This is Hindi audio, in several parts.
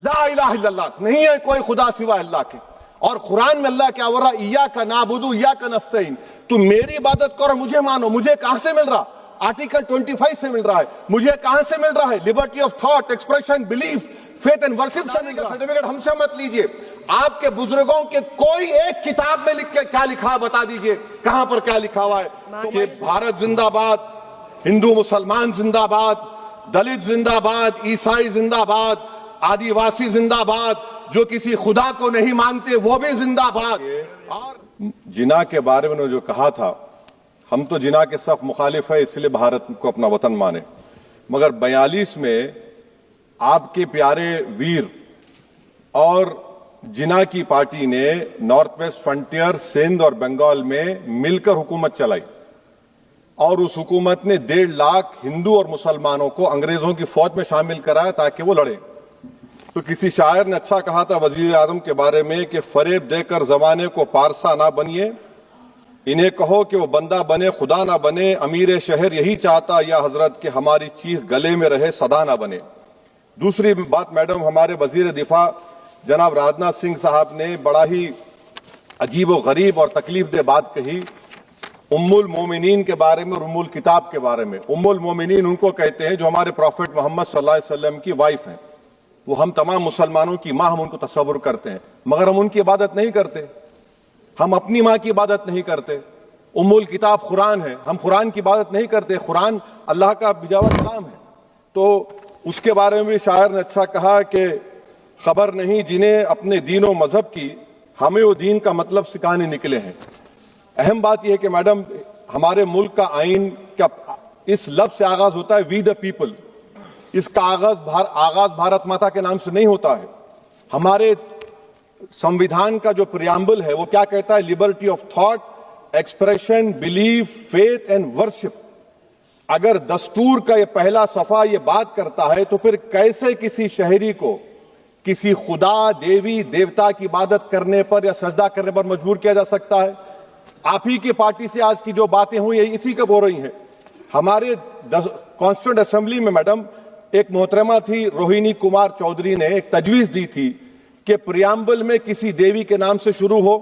ला इलाहा इल्लल्लाह, नहीं है कोई खुदा सिवा अल्लाह के। और कुरान में अल्लाह क्या बोल रहा, इय्याका नाबुदु इय्याका नस्तईन, तुम मेरी इबादत करो मुझे मानो। मुझे कहां से मिल रहा? आर्टिकल 25 से मिल रहा है। मुझे कहां से मिल रहा है? Liberty of thought, expression, belief, faith and worship से मिल रहा है। सर्टिफिकेट हमसे मत लीजिए। आपके बुजुर्गों के कोई एक किताब में लिख के क्या लिखा है बता दीजिए, कहां पर क्या लिखा हुआ है कि भारत जिंदाबाद, हिंदू मुसलमान जिंदाबाद, दलित जिंदाबाद, ईसाई जिंदाबाद, आदिवासी जिंदाबाद, जो किसी खुदा को नहीं मानते वो भी जिंदाबाद। और जिना के बारे में जो कहा था, हम तो जिना के सख्त मुखालिफ है, इसलिए भारत को अपना वतन माने। मगर 42 में आपके प्यारे वीर और जिना की पार्टी ने नॉर्थ वेस्ट फ्रंटियर, सिंध और बंगाल में मिलकर हुकूमत चलाई और उस हुकूमत ने 1.5 लाख हिंदू और मुसलमानों को अंग्रेजों की फौज में शामिल कराया ताकि वो लड़े। तो किसी शायर ने अच्छा कहा था वजीर आजम के बारे में कि फरेब देकर जमाने को पारसा ना बनिए, इन्हें कहो कि वो बंदा बने खुदा ना बने, अमीर शहर यही चाहता या हजरत कि हमारी चीख गले में रहे सदा ना बने। दूसरी बात मैडम, हमारे वजीर दिफा जनाब राजनाथ सिंह साहब ने बड़ा ही अजीब व गरीब और तकलीफ दे बात कही उम्मुल मोमिनीन के बारे में और उम्मुल किताब के बारे में। उम्मुल मोमिनीन उनको कहते हैं जो हमारे प्रॉफिट मोहम्मद सल्लल्लाहु अलैहि वसल्लम की वाइफ हैं। वो हम तमाम मुसलमानों की मां, हम उनको तस्वुर करते हैं, मगर हम उनकी इबादत नहीं करते। हम अपनी मां की इबादत नहीं करते। उम्मुल किताब कुरान है, हम कुरान की इबादत नहीं करते। कुरान अल्लाह का बिजावा कलाम है। तो उसके बारे में भी शायर ने अच्छा कहा कि खबर नहीं जिन्हें अपने दीन और मजहब की, हमें वो दीन का मतलब सिखाने निकले हैं। अहम बात यह है कि मैडम, हमारे मुल्क का आइन क्या इस लफ्ज से आगाज होता है, वी द पीपल। इसका आगाज भारत माता के नाम से नहीं होता है। हमारे संविधान का जो प्रियम्बल है वो क्या कहता है? Liberty of thought, expression, belief, faith and worship. अगर दस्तूर का ये पहला सफा ये बात करता है तो फिर कैसे किसी शहरी को किसी खुदा, देवी, देवता की इबादत करने पर या सजदा करने पर मजबूर किया जा सकता है? आप ही की पार्टी से आज की जो बातें हुई इसी कब हो रही हैं। हमारे कॉन्स्टिट्यूंट असेंबली में मैडम एक मोहतरमा थी रोहिणी कुमार चौधरी ने एक तजवीज दी थी कि प्रियम्बल में किसी देवी के नाम से शुरू हो।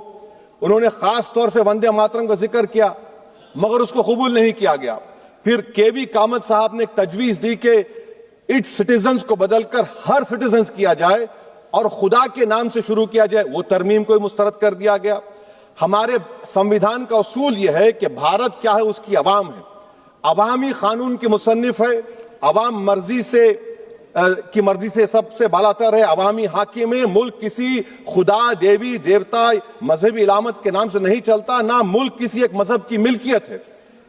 उन्होंने खास तौर से वंदे मातरम का जिक्र किया मगर उसको कबूल नहीं किया गया। फिर केवी कामत साहब ने एक तजवीज दी कि इट्स सिटीजन्स को बदलकर हर सिटीजन्स किया जाए और खुदा के नाम से शुरू किया जाए, वो तरमीम को मुस्तरद कर दिया गया। हमारे संविधान का उसूल यह है कि भारत क्या है, उसकी अवाम है, अवामी कानून की मुसन्निफ है, अवाम मर्जी से सबसे बालातर है, अवामी हाकिम है। मुल्क किसी खुदा, देवी, देवता, मजहबी इलामत के नाम से नहीं चलता, ना मुल्क किसी एक मजहब की मिल्कियत है।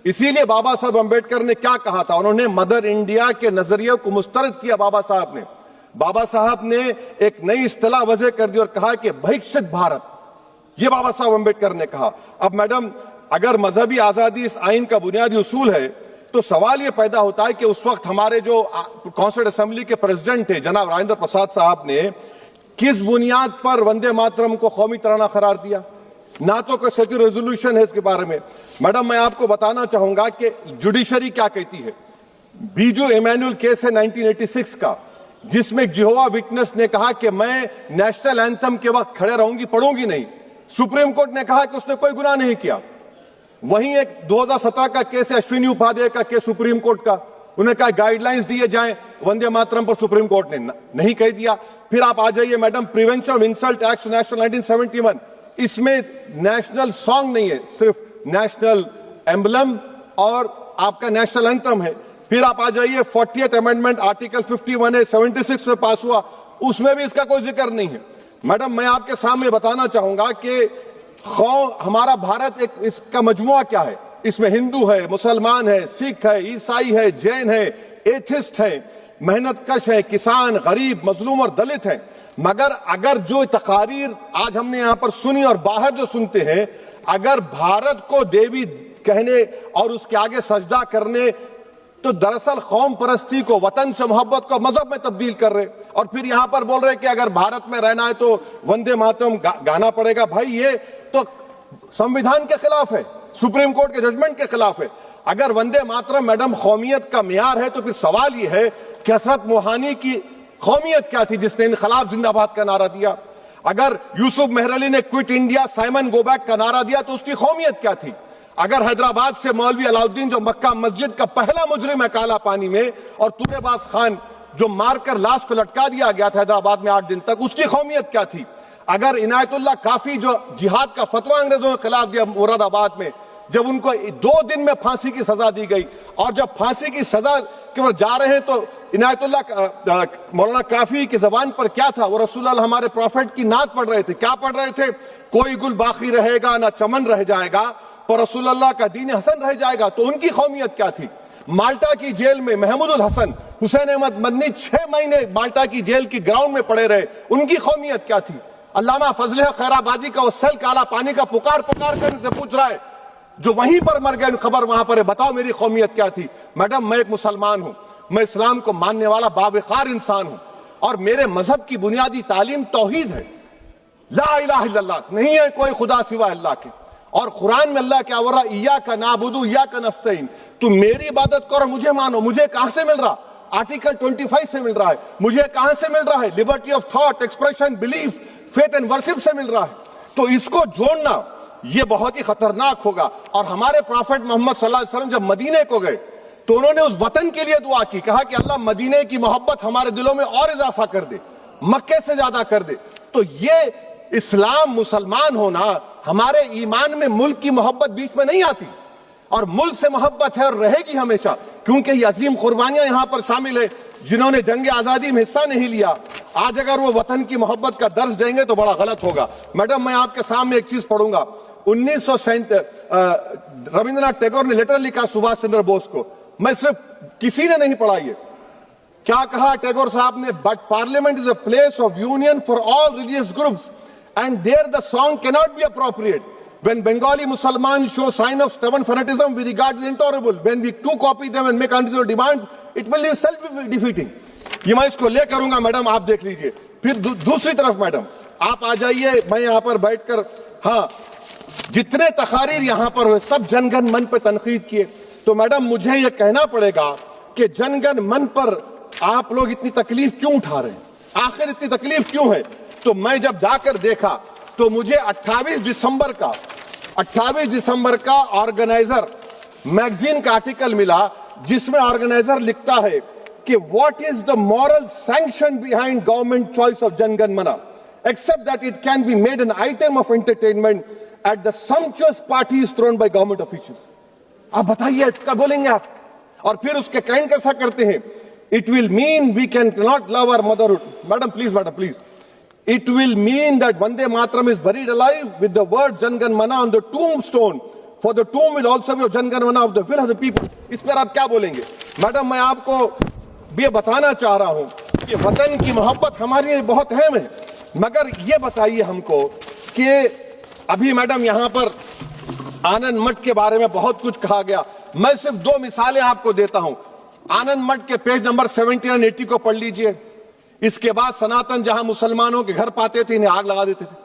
इसीलिए बाबा साहब अंबेडकर ने क्या कहा था, उन्होंने मदर इंडिया के नजरिए को मुस्तरद किया। बाबा साहब ने एक नई इस्तिलाह वजह कर दी और कहा कि भिक्षित भारत, ये बाबा साहब अंबेडकर ने कहा। अब मैडम, अगर मजहबी आजादी इस आइन का बुनियादी उसूल है तो सवाल यह पैदा होता है कि उस वक्त हमारे जो कॉन्स्टिट्यूंट असेंबली के प्रेसिडेंट थे जनाब राजेंद्र प्रसाद साहब ने किस बुनियाद पर वंदे मातरम को कौमी तराना करार दिया? ना तो कोई सेक्यूर रेजोल्यूशन है इसके बारे में। मैडम, मैं आपको बताना चाहूंगा कि जुडिशरी क्या कहती है। बीजू इमैनुअल केस है 1986 का, जिसमें जिहोवा विटनेस ने कहा कि मैं नेशनल एंथम के वक्त खड़े रहूंगी, पढ़ूंगी नहीं। सुप्रीम कोर्ट ने कहा कि उसने कोई गुनाह नहीं किया। वहीं एक 2017 का केस है अश्विनी उपाध्याय का केस सुप्रीम कोर्ट का, उन्हें कहा गाइडलाइंस दिए जाएं वंदे मातरम पर, सुप्रीम कोर्ट ने नहीं कह दिया। फिर आप आ जाइए madam, prevention of insult act national 1971, इसमें नेशनल सॉन्ग नहीं है, सिर्फ नेशनल एम्बलम और आपका नेशनल एंथम है। फिर आप आ जाइए 40th अमेंडमेंट आर्टिकल 51 है, 76 में पास हुआ, उसमें भी इसका कोई जिक्र नहीं है। मैडम, मैं आपके सामने बताना चाहूंगा कि हमारा भारत एक इसका मजमुआ क्या है। इसमें हिंदू है, मुसलमान है, सिख है, ईसाई है, जैन है, एथिस्ट है, मेहनतकश है, किसान, गरीब, मजलूम और दलित है। मगर अगर जो तकारीर आज हमने यहां पर सुनी और बाहर जो सुनते हैं, अगर भारत को देवी कहने और उसके आगे सजदा करने, तो दरअसल कौम परस्ती को, वतन से मोहब्बत को मजहब में तब्दील कर रहे और फिर यहां पर बोल रहे कि अगर भारत में रहना है तो वंदे मातरम गाना पड़ेगा। भाई, ये तो संविधान के खिलाफ है, सुप्रीम कोर्ट के जजमेंट के खिलाफ है। अगर वंदे मातरम मैडम कौमियत का मियार है तो फिर सवाल यह है कि हजरत मोहानी की कौमियत क्या थी जिसने इनकलाब जिंदाबाद का नारा दिया? अगर यूसुफ मेहरली ने quit India Simon go back का नारा दिया तो उसकी कौमियत क्या थी? अगर हैदराबाद से मौलवी अलाउद्दीन जो मक्का मस्जिद का पहला मुजरिम है काला पानी में, और तुरेबाज खान जो मारकर लाश को लटका दिया गया था हैदराबाद में 8 दिन तक, उसकी कौमियत क्या थी? अगर इनायतुल्लाह काफी जो जिहाद का फतवा अंग्रेजों के खिलाफ दिया मुरादाबाद में, जब उनको 2 दिन में फांसी की सजा दी गई, और जब फांसी की सजा के ओर जा रहे हैं तो इनायतुल्लाह मौलाना काफी की जबान पर क्या था? वो रसूलुल्लाह हमारे प्रॉफिट की नात पढ़ रहे थे। क्या पढ़ रहे थे? कोई गुल बाकी रहेगा ना चमन रह जाएगा, पर रसूलुल्लाह का दीन हसन रह जाएगा। तो उनकी कौमियत क्या थी? माल्टा की जेल में महमूदुल हसन, हुसैन अहमद मदनी 6 महीने माल्टा की जेल की ग्राउंड में पड़े रहे, उनकी कौमियत क्या थी? अल्लामा फजल खैराबादी का वो सेल काला पानी का पुकार पुकार कर इनसे पूछ रहा है, जो वहीं पर मर गए, खबर वहां पर है, बताओ मेरी कौमियत क्या थी? मैडम, मैं एक मुसलमान हूं, मैं इस्लाम को मानने वाला बावकार इंसान हूं, और मेरे मजहब की बुनियादी तालीम तौहीद है, ला इलाहा इल्लल्लाह, नहीं है कोई खुदा सिवा अल्लाह के। और कुरान में अल्लाह क्या बोल रहा? इय्याका नाबुदु इय्याका नस्तईन, तुम मेरी इबादत करो, मुझे मानो। मुझे कहां से मिल रहा? आर्टिकल 25 से मिल रहा है। मुझे कहां से मिल रहा है? Liberty of thought, expression, belief, faith and worship से मिल रहा है। तो इसको जोड़ना यह बहुत ही खतरनाक होगा। और हमारे प्रॉफेट मोहम्मद सल्लल्लाहु अलैहि वसल्लम जब मदीने को गए तो उन्होंने उस वतन के लिए दुआ की, कहा कि अल्लाह मदीने की मोहब्बत हमारे दिलों में और इजाफा कर दे, मक्के से ज्यादा कर दे। तो ये इस्लाम, मुसलमान होना, हमारे ईमान में मुल्क की मोहब्बत बीच में नहीं आती, और मुल्क से मोहब्बत है और रहेगी हमेशा, क्योंकि ये अजीम कुर्बानियां यहां पर शामिल है जिन्होंने जंग आजादी में हिस्सा नहीं लिया। आज अगर वो वतन की मोहब्बत का दर्ज देंगे तो बड़ा गलत होगा। मैडम, मैं आपके सामने एक चीज पढ़ूंगा। 1937 रविंद्रनाथ टैगोर ने लेटर लिखा सुभाष चंद्र बोस को, मैं सिर्फ किसी ने नहीं पढ़ा ये। क्या कहा टैगोर साहब ने? But parliament is a place of union for all religious groups and there the song cannot be appropriate. When Bengali Muslims show sign of stubborn fanatism, we regard it intolerable. When we too copy them and make unreasonable demands, it will be self-defeating. ये मैं इसको ले करूंगा मैडम, आप देख लीजिए। फिर दूसरी तरफ मैडम आप आ जाइए, मैं यहाँ पर बैठकर, हाँ, जितने तकारीर यहाँ पर हुए सब जनगण मन पर तनकीद किए। तो मैडम मुझे ये कहना पड़ेगा कि जनगण मन पर आप लोग इतनी तकलीफ क्यों उठा रहे हैं? आखिर इतनी तकलीफ क्यों है? तो मैं जब जाकर देखा तो मुझे 28 दिसंबर का ऑर्गेनाइजर मैगजीन का आर्टिकल मिला, जिसमें ऑर्गेनाइजर लिखता है कि what is the moral sanction behind government choice of Jana Gana Mana, except that it can be made an item of entertainment at the sumptuous parties thrown by government officials. आप बताइए, इसका बोलेंगे आप? और फिर उसके काइंड कैसा करते हैं? It will mean we can not love our motherhood. Madam please, it will mean that Vande Mataram is buried alive with the word Jan Gan Mana on the tombstone, for the tomb will also be of Jan Gan Mana of the will of the people. इस पर आप क्या बोलेंगे? मैडम, मैं आपको ये बताना चाह रहा हूं कि वतन की मोहब्बत हमारे लिए बहुत अहम है, मगर ये बताइए हमको कि अभी मैडम यहां पर आनंद मठ के बारे में बहुत कुछ कहा गया। मैं सिर्फ 2 मिसालें आपको देता हूं। आनंद मठ के पेज नंबर 70 और 80 को पढ़ लीजिए। इसके बाद सनातन जहां मुसलमानों के घर पाते थे, इन्हें आग लगा देते थे।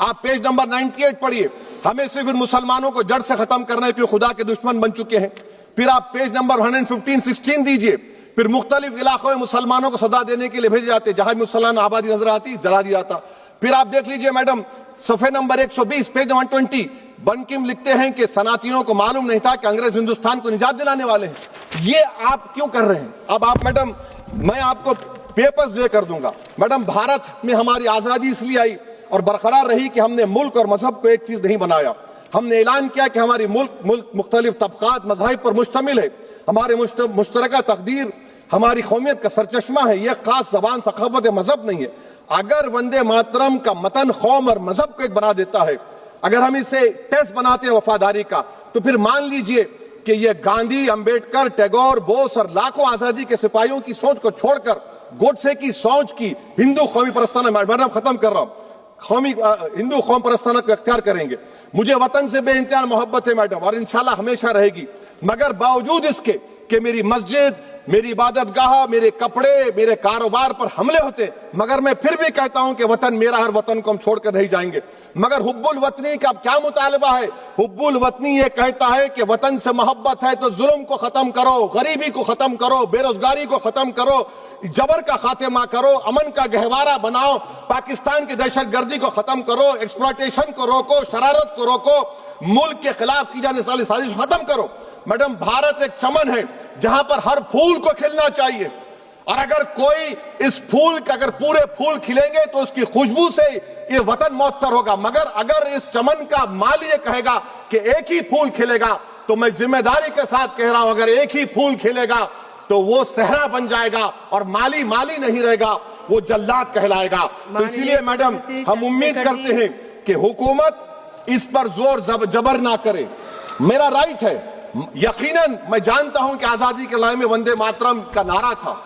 आप पेज नंबर 98 पढ़िए। हमें सिर्फ इन मुसलमानों को जड़ से खत्म करना है, क्योंकि खुदा के दुश्मन बन चुके हैं। फिर आप पेज नंबर 115-16 दीजिए। फिर मुख्तलिफ इलाकों में मुसलमानों को सदा देने के लिए भेजे जाते, जहां मुसलमान आबादी नजर आती जला दिया जाता। फिर आप देख लीजिए मैडम, सफे नंबर 120 पेज 120, बंकिम लिखते हैं कि सनातियों को मालूम नहीं था कि अंग्रेज हिंदुस्तान को निजात दिलाने वाले हैं। ये आप क्यों कर रहे हैं? अब आप मैडम, मैं आपको पेपर्स दे कर दूंगा। मैडम, भारत में हमारी आजादी इसलिए आई और बरकरार रही कि हमने मुल्क और मजहब को एक चीज नहीं बनाया। हमने ऐलान किया कि हमारी मुल्क मुख्तलिफ तबकात मज़ाहिब पर मुश्तमिल है। हमारे मुश्तरका तकदीर हमारी कौमियत का सरचश्मा है। यह खास जबान, सखावत, मजहब नहीं है। अगर वंदे मातरम का मतन कौम और मजहब को एक बना देता है, अगर हम इसे टेस्ट बनाते हैं वफादारी का, तो फिर मान लीजिए कि यह गांधी, अंबेडकर, टैगोर, बोस और लाखों आजादी के सिपाहियों की सोच को छोड़कर गोडसे की सोच की हिंदू कौमी परस्ताना, मैडम खत्म कर रहा हूं, हिंदू कौम परस्ताना को अख्तियार करेंगे। मुझे वतन से बेइंतहा मोहब्बत है मैडम, और इंशाल्लाह हमेशा रहेगी। मगर बावजूद इसके कि मेरी मस्जिद, मेरी इबादतगाह, मेरे कपड़े, मेरे कारोबार पर हमले होते, मगर मैं फिर भी कहता हूं कि वतन मेरा, हर वतन को हम छोड़कर नहीं जाएंगे। मगर हुब्बुल वतनी का क्या मुतालबा है? हुब्बुल वतनी ये कहता है कि वतन से मोहब्बत है तो जुल्म को खत्म करो, गरीबी को खत्म करो, बेरोजगारी को खत्म करो, जबर का खात्मा करो, अमन का गहवारा बनाओ, पाकिस्तान की दहशतगर्दी को खत्म करो, एक्सप्लॉयटेशन को रोको, शरारत को रोको, मुल्क के खिलाफ की जाने वाली साजिश खत्म करो। मैडम, भारत एक चमन है जहां पर हर फूल को खिलना चाहिए, और अगर कोई इस फूल का, अगर पूरे फूल खिलेंगे तो उसकी खुशबू से ये वतन मुअत्तर होगा। मगर अगर इस चमन का माली ये कहेगा कि एक ही फूल खिलेगा, तो मैं जिम्मेदारी के साथ कह रहा हूं, अगर एक ही फूल खिलेगा तो वो सहरा बन जाएगा और माली माली नहीं रहेगा, वो जल्लाद कहलाएगा। तो इसीलिए मैडम, हम उम्मीद करते हैं कि हुकूमत इस पर जोर जबर ना करे। मेरा राइट है, यकीनन मैं जानता हूं कि आजादी के लड़ाई में वंदे मातरम का नारा था,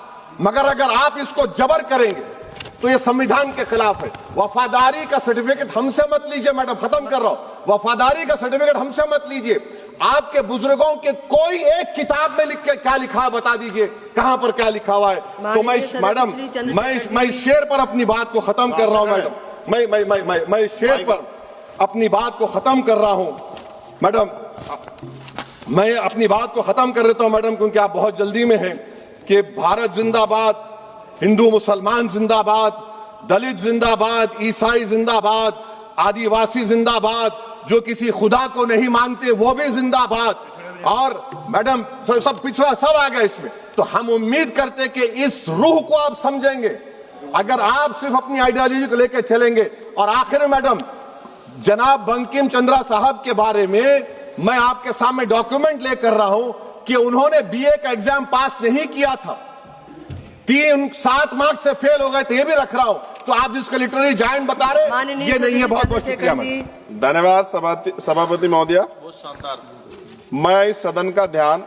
मगर अगर आप इसको जबर करेंगे तो ये संविधान के खिलाफ है। वफादारी का सर्टिफिकेट हमसे मत लीजिए मैडम, खत्म कर रहा हूं, वफादारी का सर्टिफिकेट हमसे मत लीजिए। आपके बुजुर्गों के कोई एक किताब में लिख के क्या लिखा है बता दीजिए, कहां पर क्या लिखा हुआ है। तो मैं मैडम, मैं इस शेर पर अपनी बात को खत्म कर रहा हूं मैडम, मैं इस शेर पर अपनी बात को खत्म कर रहा हूं मैडम, मैं अपनी बात को खत्म कर देता हूं मैडम, क्योंकि आप बहुत जल्दी में हैं। कि भारत जिंदाबाद, हिंदू मुसलमान जिंदाबाद, दलित जिंदाबाद, ईसाई जिंदाबाद, आदिवासी जिंदाबाद, जो किसी खुदा को नहीं मानते वो भी जिंदाबाद, और मैडम सब पिछड़ा सब आ गया इसमें। तो हम उम्मीद करते कि इस रूह को आप समझेंगे, अगर आप सिर्फ अपनी आइडियोलॉजी को लेकर चलेंगे। और आखिर में मैडम, जनाब बंकिम चंद्रा साहब के बारे में मैं आपके सामने डॉक्यूमेंट लेकर रहा हूं कि उन्होंने बीए का एग्जाम पास नहीं किया था, 7 मार्क्स से फेल हो गए थे, ये भी रख रहा हूं। तो आप जिसको लिटरेरी जायंट बता रहे, ये नहीं है। बहुत बहुत शुक्रिया। धन्यवाद सभापति महोदया। मैं इस सदन का ध्यान